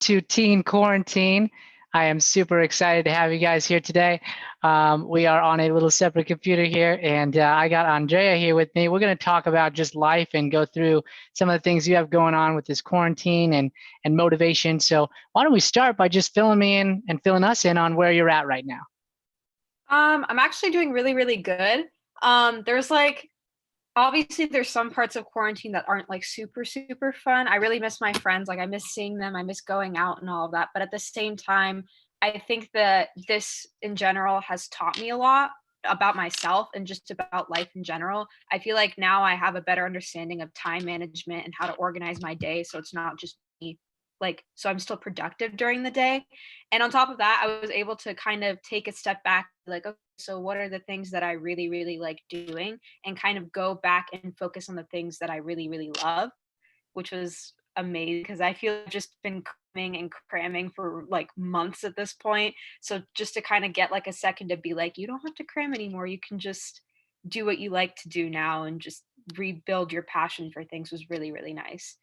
to Teen Quarantine. I am super excited to have you guys here today. We are on a little separate computer here, and I got Andrea here with me. We're going to talk about just life and go through some of the things you have going on with this quarantine and motivation. So why don't we start by just filling me in and filling us in on where you're at right now? I'm actually doing really, really good. There's obviously there's some parts of quarantine that aren't like super, super fun. I really miss my friends. Like I miss seeing them. I miss going out and all of that. But at the same time, I think that this in general has taught me a lot about myself and just about life in general. I feel like now I have a better understanding of time management and how to organize my day. So it's not just me so I'm still productive during the day. And on top of that, I was able to kind of take a step back, like, okay, so what are the things that I really, really like doing, and kind of go back and focus on the things that I really, really love, which was amazing because I feel I've just been cramming and cramming for like months at this point. So just to kind of get like a second to be like, you don't have to cram anymore. You can just do what you like to do now and just rebuild your passion for things was really, really nice.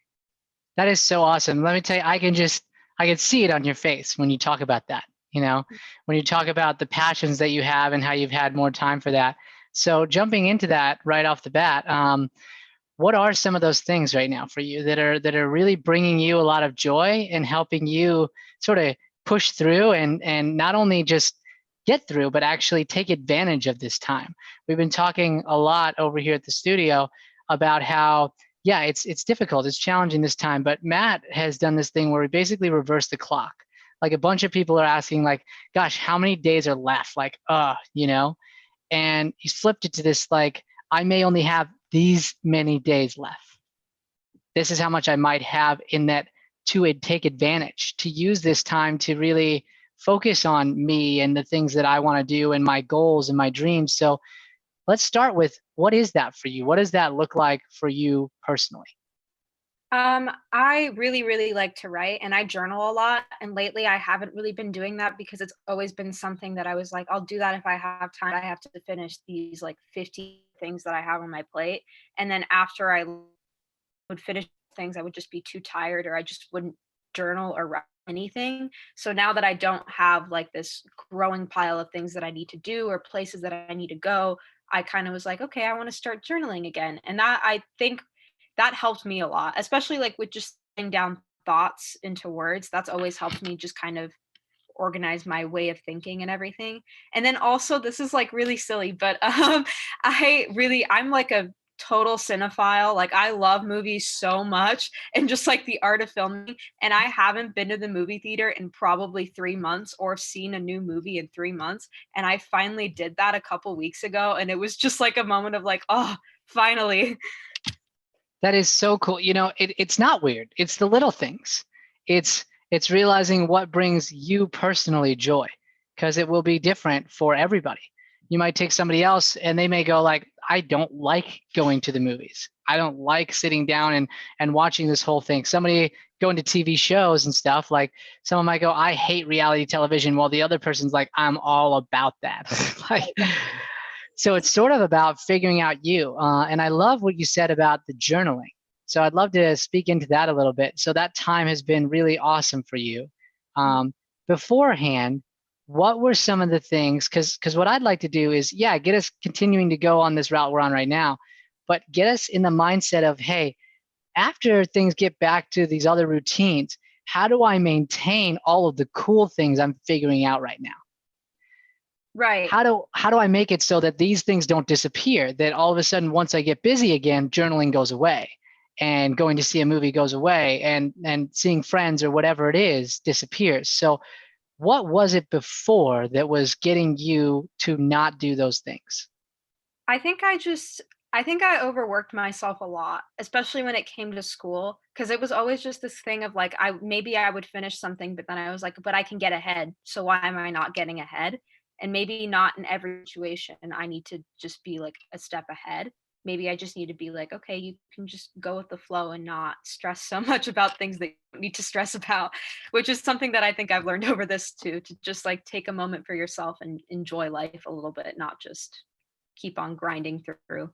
That is so awesome. Let me tell you, I can see it on your face when you talk about that, when you talk about the passions that you have and how you've had more time for that. So jumping into that right off the bat, what are some of those things right now for you that are really bringing you a lot of joy and helping you sort of push through and not only just get through, but actually take advantage of this time? We've been talking a lot over here at the studio about how, yeah, it's difficult, it's challenging this time, but Matt has done this thing where we basically reverse the clock. Like a bunch of people are asking like, gosh, how many days are left? Like, and he's flipped it to this, like, I may only have these many days left. This is how much I might have in that to take advantage, to use this time to really focus on me and the things that I want to do and my goals and my dreams. So let's start with, what is that for you? What does that look like for you personally? I really, really like to write and I journal a lot. And lately I haven't really been doing that because it's always been something that I was like, I'll do that if I have time. I have to finish these like 50 things that I have on my plate. And then after I would finish things, I would just be too tired or I just wouldn't journal or write anything. So now that I don't have like this growing pile of things that I need to do or places that I need to go, I kind of was like, okay, I want to start journaling again. And that I think that helped me a lot, especially like with just putting down thoughts into words. That's always helped me just kind of organize my way of thinking and everything. And then also, this is like really silly, but I'm like a total cinephile. Like I love movies so much and just like the art of filming. And I haven't been to the movie theater in probably 3 months or seen a new movie in 3 months. And I finally did that a couple weeks ago. And it was just like a moment of like, oh, finally. That is so cool. It's not weird. It's the little things. It's realizing what brings you personally joy, because it will be different for everybody. You might take somebody else and they may go like, I don't like going to the movies. I don't like sitting down and watching this whole thing. Somebody going to TV shows and stuff, like someone might go, I hate reality television, while the other person's like, I'm all about that. Like, so it's sort of about figuring out you. And I love what you said about the journaling. So I'd love to speak into that a little bit. So that time has been really awesome for you. Beforehand, what were some of the things, because what I'd like to do is, yeah, get us continuing to go on this route we're on right now, but get us in the mindset of, hey, after things get back to these other routines, how do I maintain all of the cool things I'm figuring out right now? Right. How do I make it so that these things don't disappear? That all of a sudden, once I get busy again, journaling goes away, and going to see a movie goes away, and seeing friends or whatever it is disappears. So what was it before that was getting you to not do those things? I think I overworked myself a lot, especially when it came to school, because it was always just this thing of like I would finish something, but then I was like, but I can get ahead. So why am I not getting ahead? And maybe not in every situation I need to just be like a step ahead. Maybe I just need to be like, okay, you can just go with the flow and not stress so much about things that you don't need to stress about, which is something that I think I've learned over this too, to just like take a moment for yourself and enjoy life a little bit, not just keep on grinding through.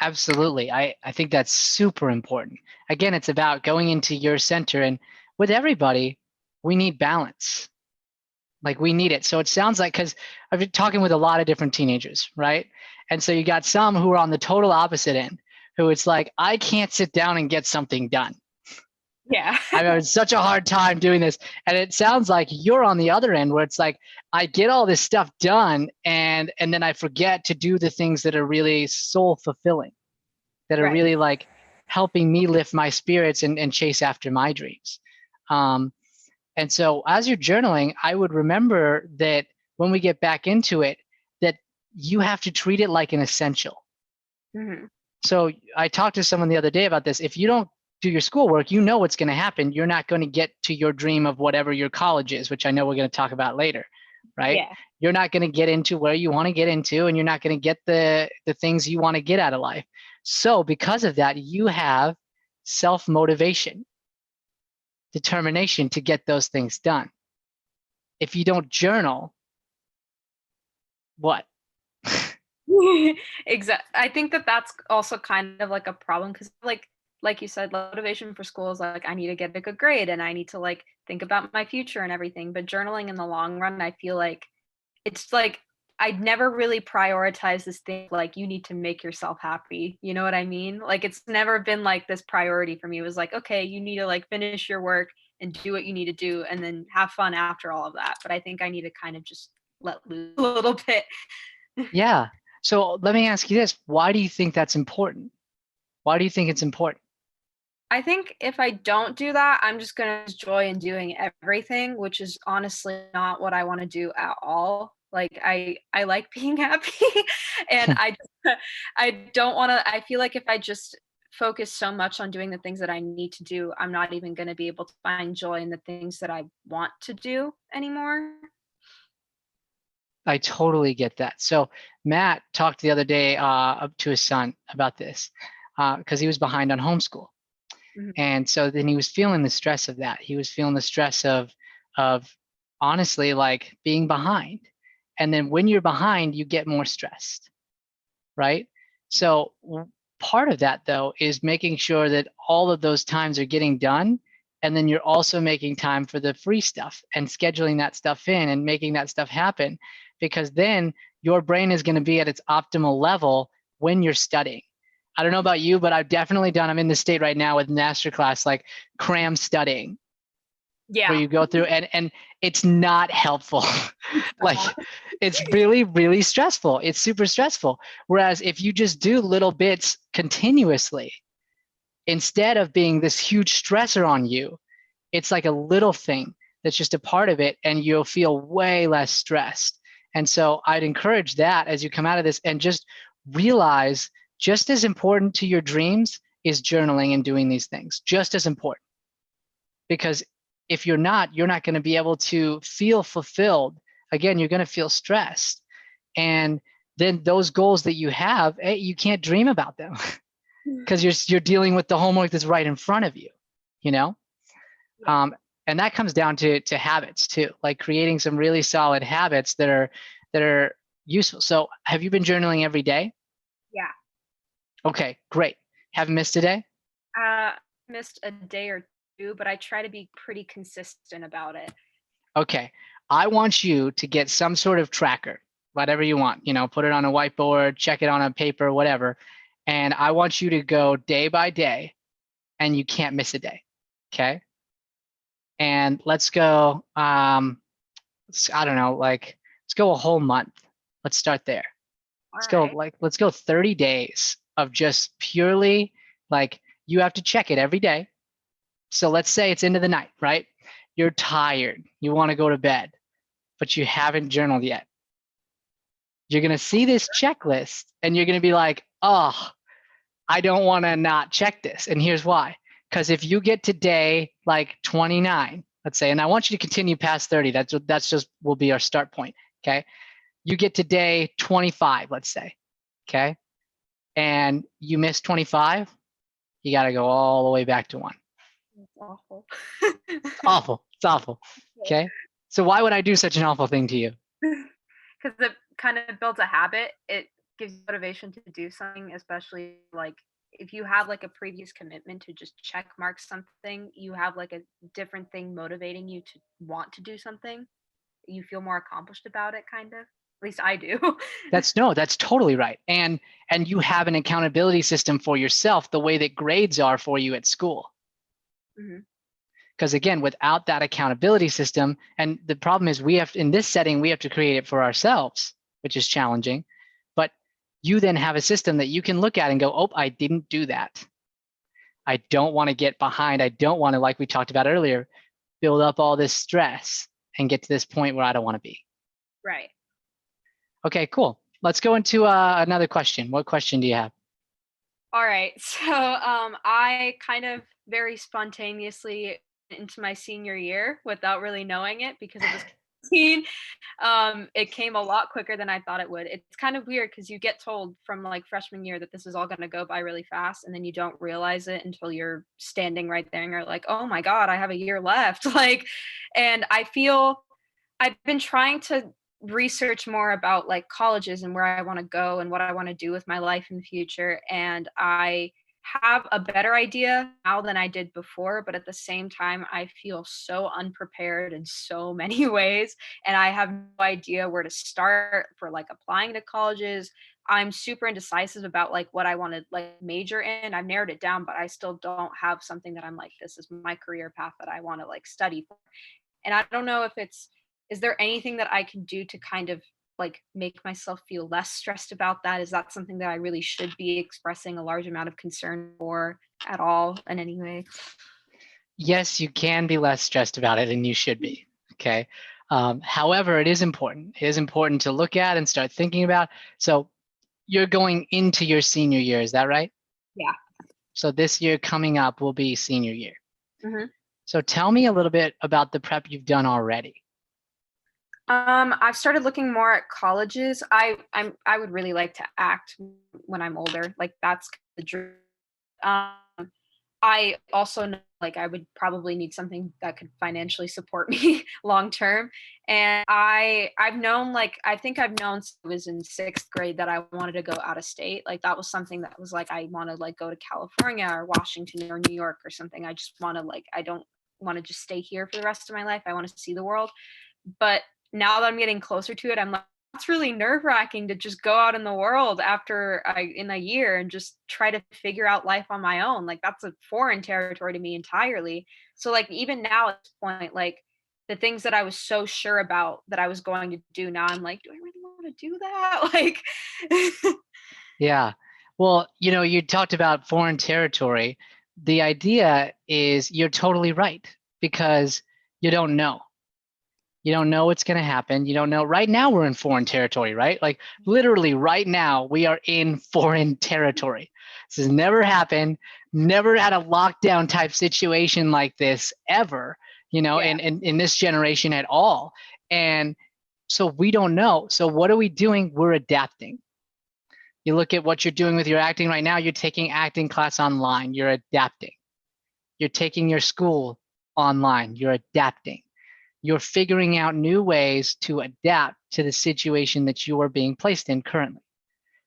Absolutely. I think that's super important. Again, it's about going into your center. And with everybody, we need balance. Like we need it. So it sounds like, because I've been talking with a lot of different teenagers, right? And so you got some who are on the total opposite end, who it's like, I can't sit down and get something done. Yeah. I'm having such a hard time doing this. And it sounds like you're on the other end where it's like, I get all this stuff done and then I forget to do the things that are really soul fulfilling, that are Right. really like helping me lift my spirits and chase after my dreams. And so as you're journaling, I would remember that when we get back into it, that you have to treat it like an essential. Mm-hmm. So I talked to someone the other day about this. If you don't do your schoolwork, you know what's going to happen. You're not going to get to your dream of whatever your college is, which I know we're going to talk about later, right? Yeah. You're not going to get into where you want to get into, and you're not going to get the things you want to get out of life. So because of that, you have self-motivation, determination to get those things done. If you don't journal, what? Exactly. I think that that's also kind of like a problem because like you said, motivation for school is like I need to get a good grade and I need to like think about my future and everything. But journaling in the long run, I feel like it's like I'd never really prioritize this thing like you need to make yourself happy. You know what I mean? Like it's never been like this priority for me. It was like, okay, you need to like finish your work and do what you need to do and then have fun after all of that. But I think I need to kind of just let loose a little bit. Yeah. So let me ask you this. Why do you think that's important? Why do you think it's important? I think if I don't do that, I'm just going to lose joy in doing everything, which is honestly not what I want to do at all. Like I like being happy and I don't want to I feel like if I just focus so much on doing the things that I need to do, I'm not even going to be able to find joy in the things that I want to do anymore. I totally get that. So Matt talked the other day up to his son about this because he was behind on homeschool. Mhm. And so then he was feeling the stress of that. He was feeling the stress of honestly like being behind. And then when you're behind, you get more stressed, right? So part of that though is making sure that all of those times are getting done. And then you're also making time for the free stuff and scheduling that stuff in and making that stuff happen, because then your brain is going to be at its optimal level when you're studying. I don't know about you, but I've definitely done, I'm in the state right now with masterclass, like cram studying, where Yeah. you go through and it's not helpful. Like it's really, really stressful. It's super stressful. Whereas if you just do little bits continuously, instead of being this huge stressor on you, it's like a little thing that's just a part of it and you'll feel way less stressed. And so I'd encourage that as you come out of this and just realize just as important to your dreams is journaling and doing these things, just as important. Because if you're not going to be able to feel fulfilled. Again, you're going to feel stressed. And then those goals that you have, you can't dream about them because you're dealing with the homework that's right in front of you, you know? Yeah. And that comes down to habits too, like creating some really solid habits that are useful. So have you been journaling every day? Yeah. Okay, great. Haven't missed a day? Missed a day or two, but I try to be pretty consistent about it. Okay. I want you to get some sort of tracker, whatever you want, put it on a whiteboard, check it on a paper, whatever. And I want you to go day by day and you can't miss a day. Okay. And let's go, I don't know, like, let's go a whole month. Let's start there. Let's go 30 days of just purely like, you have to check it every day. So let's say it's into the night, right? You're tired. You want to go to bed, but you haven't journaled yet. You're going to see this checklist and you're going to be like, oh, I don't want to not check this. And here's why. Because if you get to day like 29, let's say, and I want you to continue past 30, that's just will be our start point. Okay. You get to day 25, let's say. Okay. And you miss 25, you got to go all the way back to 1. It's awful. It's awful. It's awful. Okay. So why would I do such an awful thing to you? Because it kind of builds a habit. It gives you motivation to do something, especially like if you have like a previous commitment to just check mark something, you have like a different thing motivating you to want to do something. You feel more accomplished about it, kind of. At least I do. That's totally right. And you have an accountability system for yourself the way that grades are for you at school. Because again, without that accountability system, and the problem is in this setting, we have to create it for ourselves, which is challenging. But you then have a system that you can look at and go, oh, I didn't do that. I don't want to get behind. I don't want to, like we talked about earlier, build up all this stress and get to this point where I don't want to be. Right. Okay, cool. Let's go into another question. What question do you have? All right. So I kind of very spontaneously into my senior year without really knowing it because it was quarantine. It came a lot quicker than I thought it would. It's kind of weird because you get told from like freshman year that this is all going to go by really fast, and then you don't realize it until you're standing right there and you're like, oh my God, I have a year left. Like, and I feel I've been trying to research more about like colleges and where I want to go and what I want to do with my life in the future. And I have a better idea now than I did before, but at the same time, I feel so unprepared in so many ways. And I have no idea where to start for like applying to colleges. I'm super indecisive about like what I want to like major in. I've narrowed it down, but I still don't have something that I'm like, this is my career path that I want to like study for. And I don't know if is there anything that I can do to kind of like make myself feel less stressed about that? Is that something that I really should be expressing a large amount of concern for at all in any way? Yes, you can be less stressed about it, and you should be. Okay. However, it is important. It is important to look at and start thinking about. So you're going into your senior year, is that right? Yeah. So this year coming up will be senior year. Mm-hmm. So tell me a little bit about the prep you've done already. I've started looking more at colleges. I would really like to act when I'm older. Like that's the dream. I also know like I would probably need something that could financially support me long term. And I've known like I think I've known since I was in 6th grade that I wanted to go out of state. Like that was something that was like I want to like go to California or Washington or New York or something. I just want to like I don't want to just stay here for the rest of my life. I want to see the world. But now that I'm getting closer to it, I'm like, it's really nerve-wracking to just go out in the world in a year and just try to figure out life on my own. Like that's a foreign territory to me entirely. So like even now at this point, like the things that I was so sure about that I was going to do, now I'm like, do I really want to do that? Like Yeah. Well, you talked about foreign territory. The idea is you're totally right because you don't know. You don't know what's going to happen. You don't know. Right now we're in foreign territory, right? Like literally right now we are in foreign territory. This has never happened, never had a lockdown type situation like this ever, and in this generation at all. And so we don't know. So what are we doing? We're adapting. You look at what you're doing with your acting right now, you're taking acting class online, you're adapting. You're taking your school online, you're adapting. You're figuring out new ways to adapt to the situation that you are being placed in currently.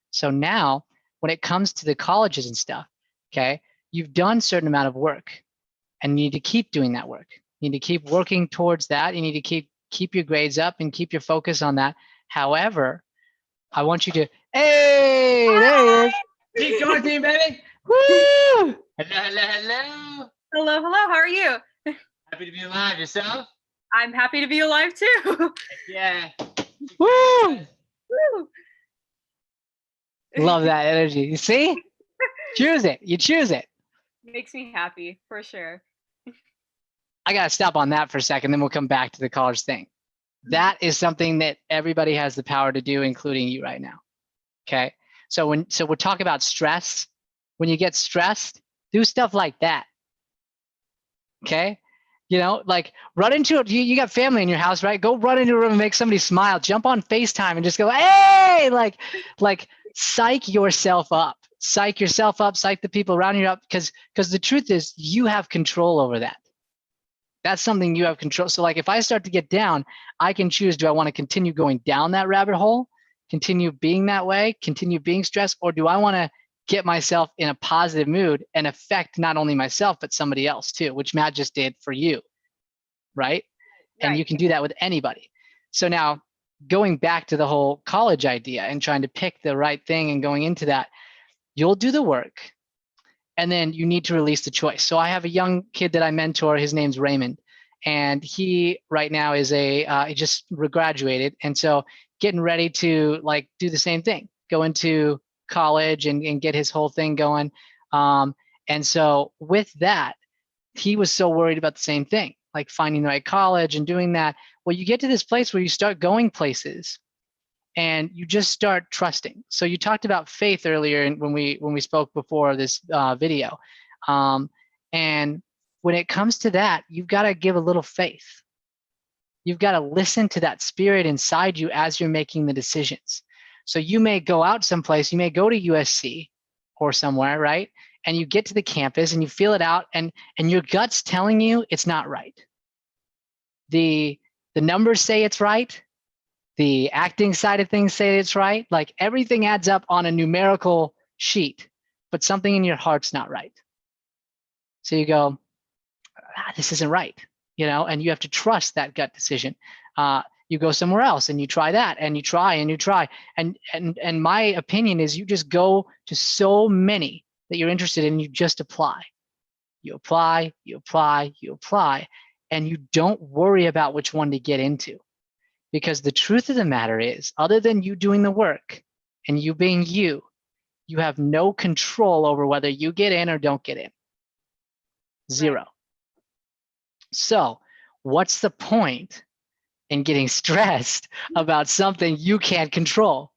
So now, when it comes to the colleges and stuff, okay, you've done a certain amount of work and you need to keep doing that work. You need to keep working towards that. You need to keep your grades up and keep your focus on that. However, I want you to, hey, there he is. Keep going, team, baby. Woo! Hello, hello, hello. Hello, hello. How are you? Happy to be alive. Yourself? I'm happy to be alive too. Yeah. Woo! Woo! Love that energy. You see? Choose it. You choose it. Makes me happy for sure. I got to stop on that for a second, then we'll come back to the college thing. That is something that everybody has the power to do, including you right now. Okay. So we'll talk about stress. When you get stressed, do stuff like that. Okay. Like run into it. You got family in your house, right? Go run into a room and make somebody smile. Jump on FaceTime and just go, hey, like psych yourself up. Psych yourself up. Psych the people around you up. Because the truth is, you have control over that. That's something you have control. So like if I start to get down, I can choose, do I want to continue going down that rabbit hole, continue being that way, continue being stressed, or do I want to get myself in a positive mood and affect not only myself, but somebody else too, which Matt just did for you, right? And you can do that with anybody. So now going back to the whole college idea and trying to pick the right thing and going into that, you'll do the work and then you need to release the choice. So I have a young kid that I mentor, his name's Raymond, and he right now is he just graduated. And so getting ready to like do the same thing, go into college and get his whole thing going. And so with that, he was so worried about the same thing, like finding the right college and doing that. Well, you get to this place where you start going places and you just start trusting. So you talked about faith earlier when we spoke before this video. And when it comes to that, you've got to give a little faith. You've got to listen to that spirit inside you as you're making the decisions. So you may go out someplace, you may go to USC or somewhere, right? And you get to the campus and you feel it out and your gut's telling you it's not right. The numbers say it's right. The acting side of things say it's right. Like everything adds up on a numerical sheet, but something in your heart's not right. So you go, this isn't right, and you have to trust that gut decision. You go somewhere else and you try that and you try and you try. And my opinion is you just go to so many that you're interested in, you just apply. You apply, you apply, you apply, and you don't worry about which one to get into. Because the truth of the matter is, other than you doing the work and you being you have no control over whether you get in or don't get in. Zero. Right. So what's the point in getting stressed about something you can't control?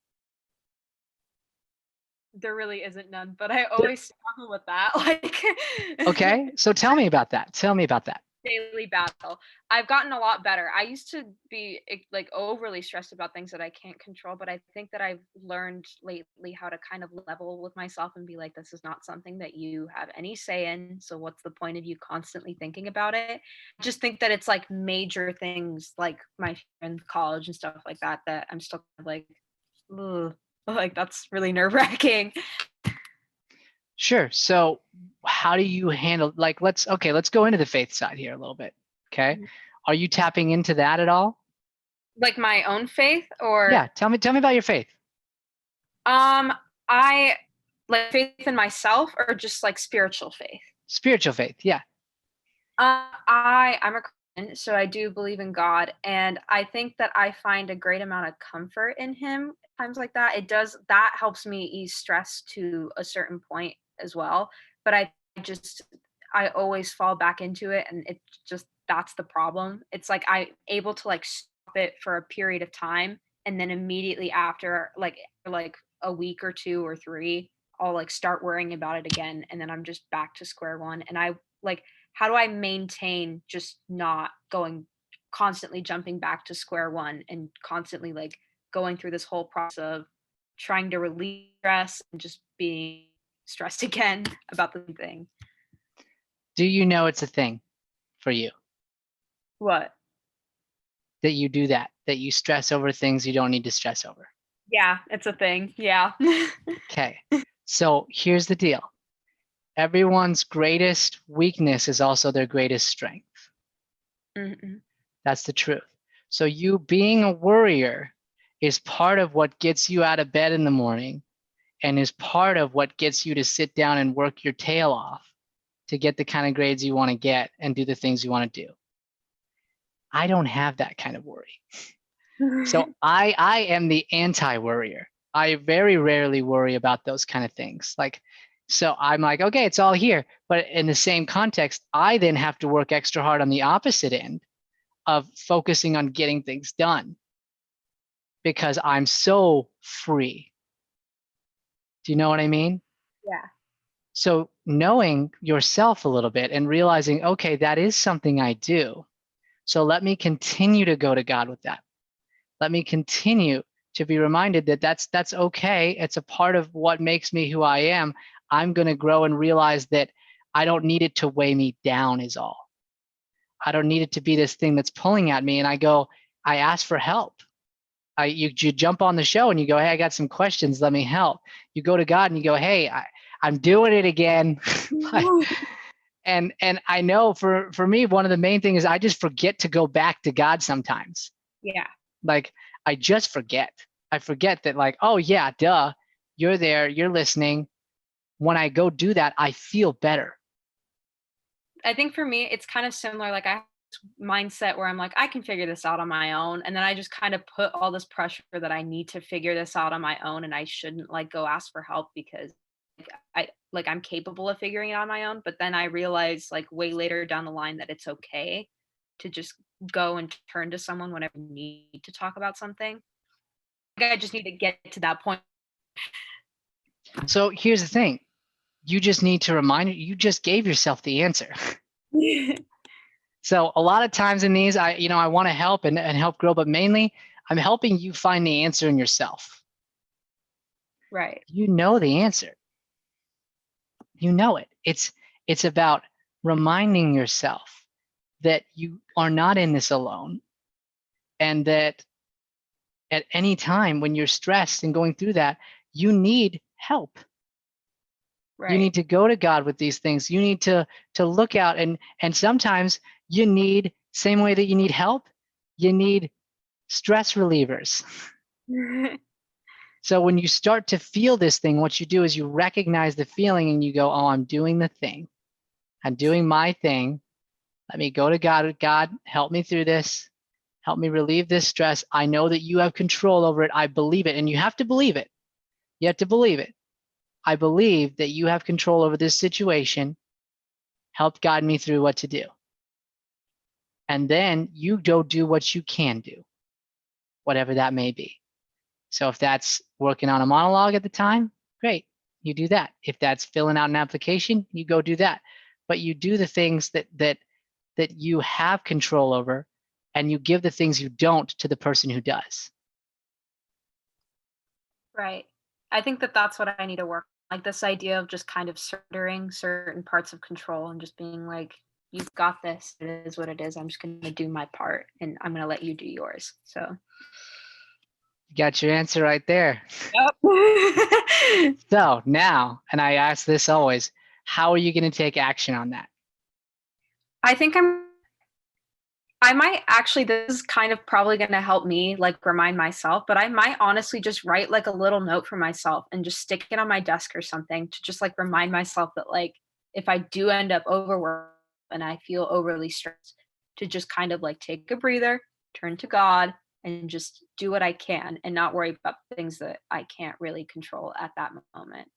There really isn't none, but I always struggle with that. Okay, so tell me about that. Daily battle. I've gotten a lot better. I used to be like overly stressed about things that I can't control, but I think that I've learned lately how to kind of level with myself and be like, this is not something that you have any say in. So what's the point of you constantly thinking about it? I just think that it's like major things like my in college and stuff like that I'm still like, ugh, like that's really nerve-wracking. Sure. So how do you handle, like, let's go into the faith side here a little bit. Okay. Mm-hmm. Are you tapping into that at all? Like my own faith or? Yeah. Tell me about your faith. I like faith in myself or just like spiritual faith? Spiritual faith. Yeah. I'm a Christian, so I do believe in God. And I think that I find a great amount of comfort in him times like that. That helps me ease stress to a certain point as well. But I always fall back into it, and that's the problem. It's like I'm able to like stop it for a period of time, and then immediately after like a week or 2 or 3, I'll like start worrying about it again, and then I'm just back to square one. And I like, how do I maintain just not constantly jumping back to square one and constantly like going through this whole process of trying to relieve stress and just being stressed again about the thing? Do you know it's a thing for you? What? That you do that you stress over things you don't need to stress over. Yeah, it's a thing. Yeah. Okay. So here's the deal. Everyone's greatest weakness is also their greatest strength. Mm-hmm. That's the truth. So you being a worrier is part of what gets you out of bed in the morning and is part of what gets you to sit down and work your tail off to get the kind of grades you want to get and do the things you want to do. I don't have that kind of worry. So I am the anti-worrier. I very rarely worry about those kind of things. So I'm like, okay, it's all here. But in the same context, I then have to work extra hard on the opposite end of focusing on getting things done because I'm so free. Do you know what I mean? Yeah. So knowing yourself a little bit and realizing, okay, that is something I do. So let me continue to go to God with that. Let me continue to be reminded that that's okay. It's a part of what makes me who I am. I'm going to grow and realize that I don't need it to weigh me down is all. I don't need it to be this thing that's pulling at me. And I ask for help. You jump on the show and you go, hey, I got some questions. Let me help. You go to God and you go, hey, I'm doing it again. and I know for me, one of the main things is I just forget to go back to God sometimes. Yeah. Like I just forget. I forget that like, oh yeah, duh, you're there, you're listening. When I go do that, I feel better. I think for me, it's kind of similar. Like I have this mindset where I'm like, I can figure this out on my own. And then I just kind of put all this pressure that I need to figure this out on my own. And I shouldn't like go ask for help because I'm capable of figuring it out on my own. But then I realize like way later down the line that it's okay to just go and turn to someone whenever you need to talk about something. Like I just need to get to that point. So here's the thing. You just need to remind you just gave yourself the answer. So a lot of times in these, I want to help and help grow, but mainly I'm helping you find the answer in yourself. Right. You know the answer. You know it. It's about reminding yourself that you are not in this alone, and that at any time when you're stressed and going through that, you need help. Right. You need to go to God with these things. You need to look out, and sometimes you need, same way that you need help, you need stress relievers. So when you start to feel this thing, what you do is you recognize the feeling and you go, oh, I'm doing the thing. I'm doing my thing. Let me go to God. God, help me through this. Help me relieve this stress. I know that you have control over it. I believe it. And you have to believe it. You have to believe it. I believe that you have control over this situation. Help guide me through what to do. And then you go do what you can do, whatever that may be. So if that's working on a monologue at the time, great, you do that. If that's filling out an application, you go do that. But you do the things that you have control over, and you give the things you don't to the person who does. Right. I think that that's what I need to work on. Like this idea of just kind of surrendering certain parts of control and just being like, you've got this. It is what it is. I'm just going to do my part and I'm going to let you do yours. So You got your answer right there. yep. So now, and I ask this always, how are you going to take action on that? I think I might actually, this is kind of probably going to help me like remind myself, but I might honestly just write like a little note for myself and just stick it on my desk or something to just like remind myself that like, if I do end up overworked and I feel overly stressed, to just kind of like take a breather, turn to God and just do what I can and not worry about things that I can't really control at that moment.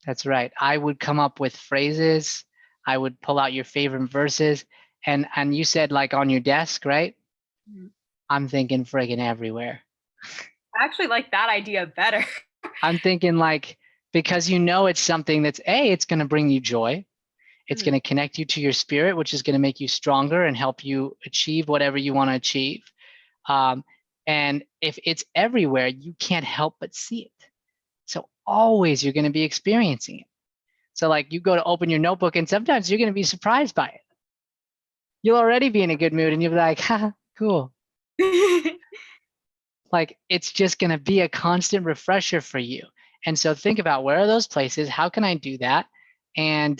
That's right. I would come up with phrases. I would pull out your favorite verses. And you said like on your desk, right? Mm-hmm. I'm thinking friggin' everywhere. I actually like that idea better. I'm thinking like, because you know it's something that's it's going to bring you joy. It's going to connect you to your spirit, which is going to make you stronger and help you achieve whatever you want to achieve. And if it's everywhere, you can't help but see it. So always you're going to be experiencing it. So like you go to open your notebook and sometimes you're going to be surprised by it. You'll already be in a good mood and you'll be like, ha, cool. Like it's just going to be a constant refresher for you. And so think about, where are those places? How can I do that? And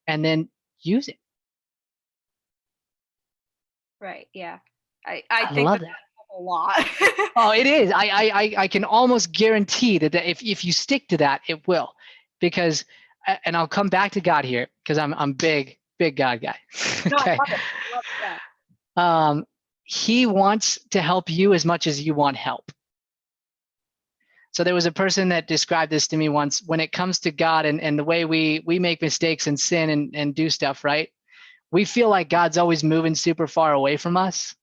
then use it. Right. Yeah. I think love that a lot. Oh, it is. I can almost guarantee that if you stick to that, it will. Because, and I'll come back to God here because I'm big God guy. Okay. No, I love it. He wants to help you as much as you want help. So there was a person that described this to me once. When it comes to God and the way we make mistakes and sin and do stuff, right? We feel like God's always moving super far away from us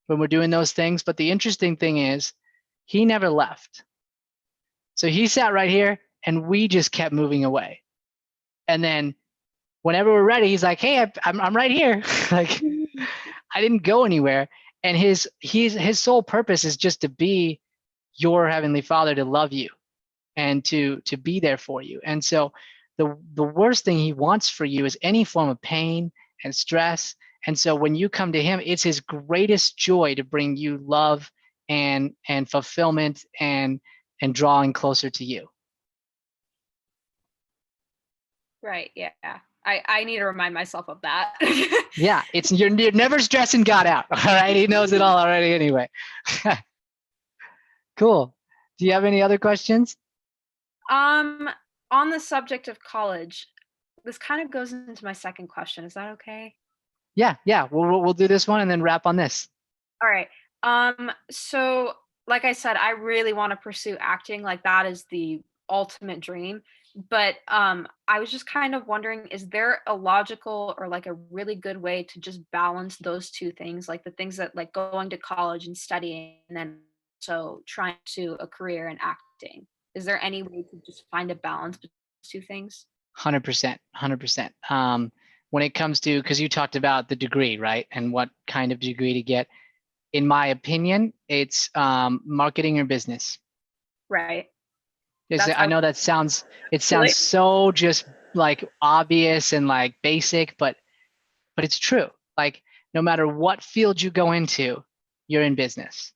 when we're doing those things. But the interesting thing is, he never left. So he sat right here and we just kept moving away. And then whenever we're ready, he's like, hey, I'm right here. Like, I didn't go anywhere. And his sole purpose is just to be your Heavenly Father, to love you and to be there for you. And so the worst thing he wants for you is any form of pain and stress. And so when you come to him, it's his greatest joy to bring you love and fulfillment and drawing closer to you. Right. Yeah. I need to remind myself of that. Yeah, you're never stressing God out. All right, He knows it all already anyway. Cool. Do you have any other questions? Um, on the subject of college, this kind of goes into my second question. Is that okay? Yeah, yeah. We'll do this one and then wrap on this. All right. So like I said, I really want to pursue acting. Like that is the ultimate dream. But I was just kind of wondering, is there a logical or like a really good way to just balance those two things? Like the things that like going to college and studying and then so trying to a career in acting. Is there any way to just find a balance between those two things? 100%, 100%. When it comes to, because you talked about the degree, right, and what kind of degree to get. In my opinion, it's marketing or business. Right. I know it sounds Really? so just like obvious and like basic, but it's true. Like no matter what field you go into, you're in business.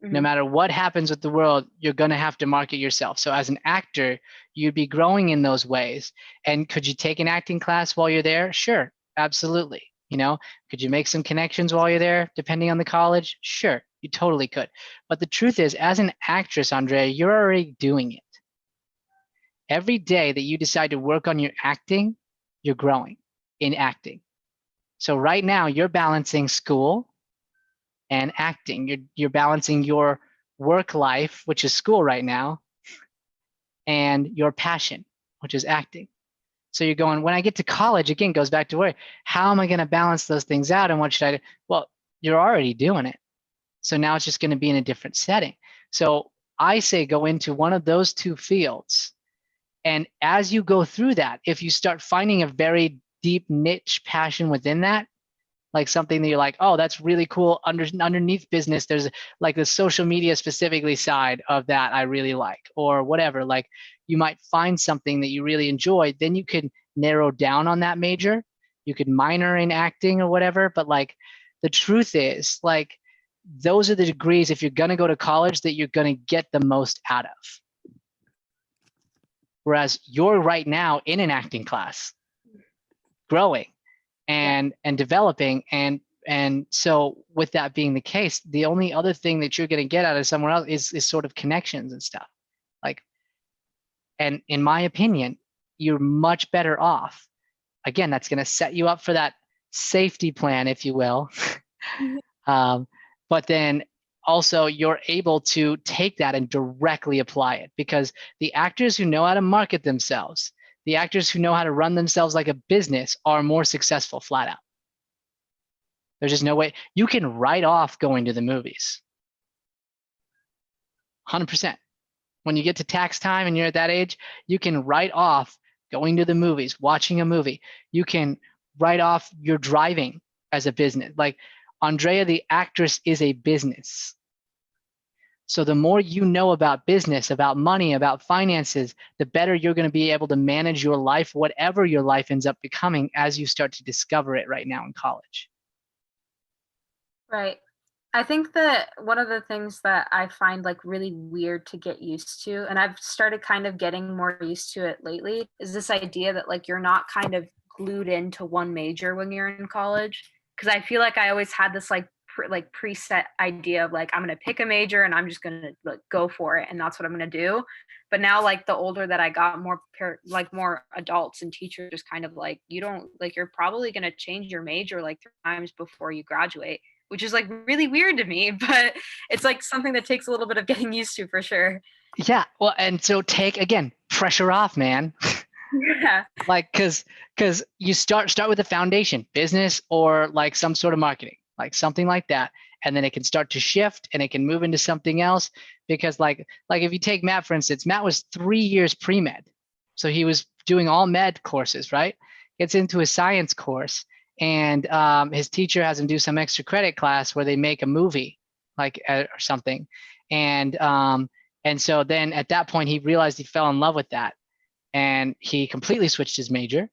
No Hmm. matter what happens with the world, you're going to have to market yourself. So as an actor, you'd be growing in those ways. And could you take an acting class while you're there? Sure, absolutely. Could you make some connections while you're there, depending on the college? Sure, you totally could. But the truth is, as an actress, Andrea, you're already doing it. Every day that you decide to work on your acting, you're growing in acting. So right now, you're balancing school and acting. You're balancing your work life, which is school right now, and your passion, which is acting. So you're going, when I get to college, again, goes back to where, how am I going to balance those things out and what should I do? Well, you're already doing it. So now it's just going to be in a different setting. So I say go into one of those two fields. And as you go through that, if you start finding a very deep niche passion within that, like something that you're like, oh, that's really cool. Underneath business, there's like the social media specifically side of that I really like, or whatever. Like you might find something that you really enjoy, then you could narrow down on that major. You could minor in acting or whatever. But like the truth is, like those are the degrees, if you're going to go to college, that you're going to get the most out of. Whereas you're right now in an acting class, growing and developing, and so with that being the case, the only other thing that you're going to get out of somewhere else is sort of connections and stuff. Like, and in my opinion, you're much better off. Again, that's going to set you up for that safety plan, if you will. Mhm. But then also you're able to take that and directly apply it, because the actors who know how to market themselves, the actors who know how to run themselves like a business are more successful flat out. There's just no way. You can write off going to the movies. 100%. When you get to tax time and you're at that age, you can write off going to the movies, watching a movie. You can write off your driving as a business. Like Andrea, the actress, is a business. So the more you know about business, about money, about finances, the better you're going to be able to manage your life, whatever your life ends up becoming, as you start to discover it right now in college. Right. I think that one of the things that I find like really weird to get used to, and I've started kind of getting more used to it lately, is this idea that like you're not kind of glued into one major when you're in college. Because I feel like I always had this like like preset idea of like I'm gonna pick a major and I'm just gonna like go for it and that's what I'm gonna do. But now like the older that I got, more like more adults and teachers just kind of like you don't like you're probably gonna change your major like 3 times before you graduate, which is like really weird to me, but it's like something that takes a little bit of getting used to for sure. Yeah. Well, and so take, again, pressure off, man. Yeah. Like, cause you start with a foundation, business or like some sort of marketing, like something like that. And then it can start to shift and it can move into something else. Because like if you take Matt, for instance, Matt was 3 years pre-med. So he was doing all med courses, right? Gets into a science course, and his teacher has him do some extra credit class where they make a movie, like or something. And so then at that point he realized he fell in love with that, and he completely switched his major,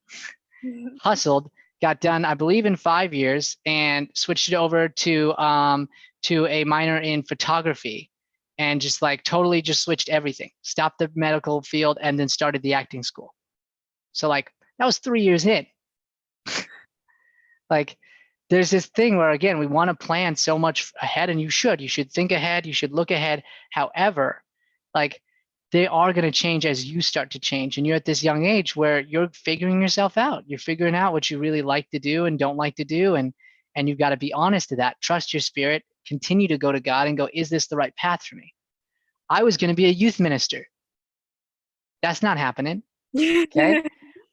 hustled, got done, I believe, in 5 years, and switched it over to a minor in photography, and just like totally just switched everything, stopped the medical field, and then started the acting school. So like That was 3 years in. Like, there's this thing where, again, we want to plan so much ahead, and you should think ahead, you should look ahead. However, like, they are going to change as you start to change, and you're at this young age where you're figuring yourself out. You're figuring out what you really like to do and don't like to do, and you've got to be honest to that. Trust your spirit, continue to go to God and go, is this the right path for me? I was going to be a youth minister. That's not happening. Okay.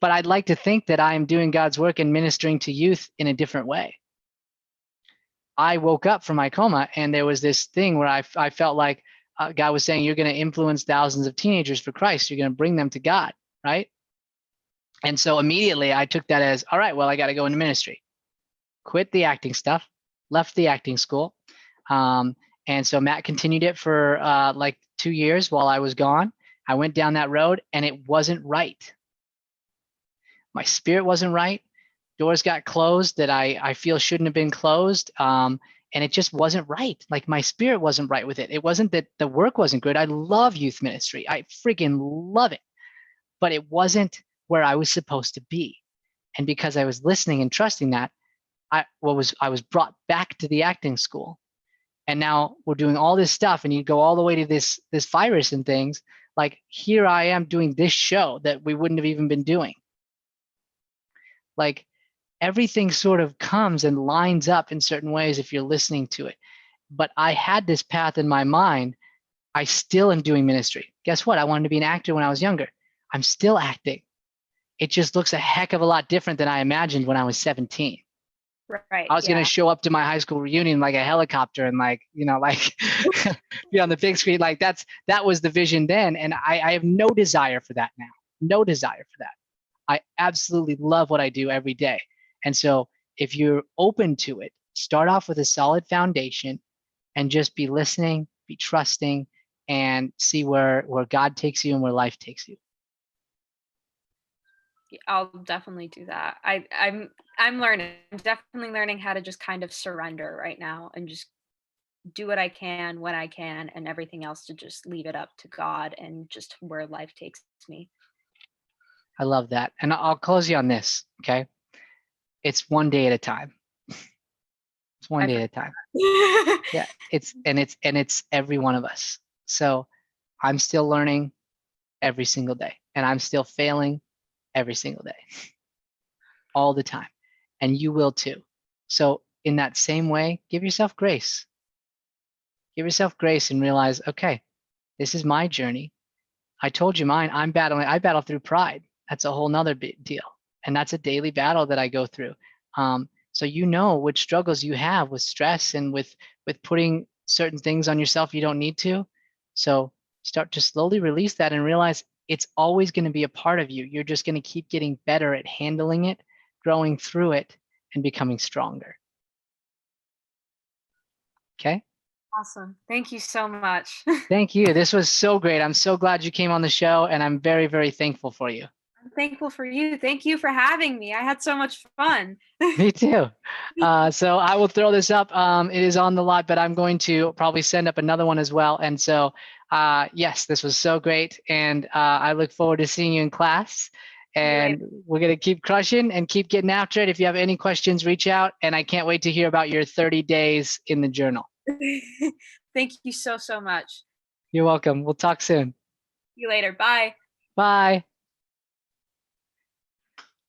But I'd like to think that I am doing God's work and ministering to youth in a different way. I woke up from my coma, and there was this thing where I felt like God was saying, you're going to influence thousands of teenagers for Christ. You're going to bring them to God, right? And so immediately I took that as, all right, well, I got to go into ministry. Quit the acting stuff, left the acting school. And so Matt continued it for like 2 years while I was gone. I went down that road, and it wasn't right. My spirit wasn't right. Doors got closed that I feel shouldn't have been closed. And it just wasn't right. Like, my spirit wasn't right with it. It wasn't that the work wasn't good. I love youth ministry. I freaking love it. But it wasn't where I was supposed to be. And because I was listening and trusting that, I was brought back to the acting school. And now we're doing all this stuff, and you go all the way to this virus and things. Like, here I am doing this show that we wouldn't have even been doing. Like, everything sort of comes and lines up in certain ways if you're listening to it. But I had this path in my mind. I still am doing ministry. Guess what? I wanted to be an actor when I was younger. I'm still acting. It just looks a heck of a lot different than I imagined when I was 17. Right. I was going to show up to my high school reunion like a helicopter and, like, you know, like be on the big screen. Like, that was the vision then. And I have no desire for that now. No desire for that. I absolutely love what I do every day. And so if you're open to it, start off with a solid foundation and just be listening, be trusting, and see where God takes you and where life takes you. I'll definitely do that. I'm learning. I'm definitely learning how to just kind of surrender right now and just do what I can when I can, and everything else to just leave it up to God and just where life takes me. I love that. And I'll close you on this, okay? It's one day at a time. It's one day at a time. Yeah, it's every one of us. So I'm still learning every single day, and I'm still failing every single day, all the time. And you will too. So in that same way, give yourself grace. Give yourself grace and realize, okay, this is my journey. I told you mine. I battle through pride. That's a whole nother big deal. And that's a daily battle that I go through. So you know which struggles you have with stress and with putting certain things on yourself you don't need to. So start to slowly release that and realize it's always going to be a part of you. You're just going to keep getting better at handling it, growing through it, and becoming stronger. Okay? Awesome. Thank you so much. Thank you. This was so great. I'm so glad you came on the show, and I'm very, very thankful for you. I'm thankful for you. Thank you for having me. I had so much fun. Me too. So I will throw this up. It is on the lot, but I'm going to probably send up another one as well. And so, yes, this was so great. And I look forward to seeing you in class. And we're going to keep crushing and keep getting after it. If you have any questions, reach out. And I can't wait to hear about your 30 days in the journal. Thank you so, so much. You're welcome. We'll talk soon. See you later. Bye. Bye.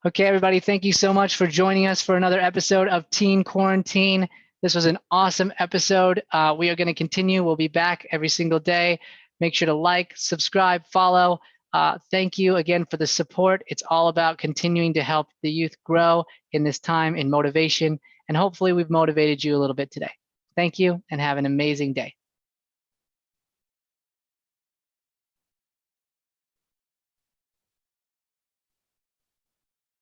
Okay, everybody, thank you so much for joining us for another episode of Teen Quarantine. This was an awesome episode. We are going to continue. We'll be back every single day. Make sure to like, subscribe, follow. Thank you again for the support. It's all about continuing to help the youth grow in this time in motivation. And hopefully we've motivated you a little bit today. Thank you and have an amazing day.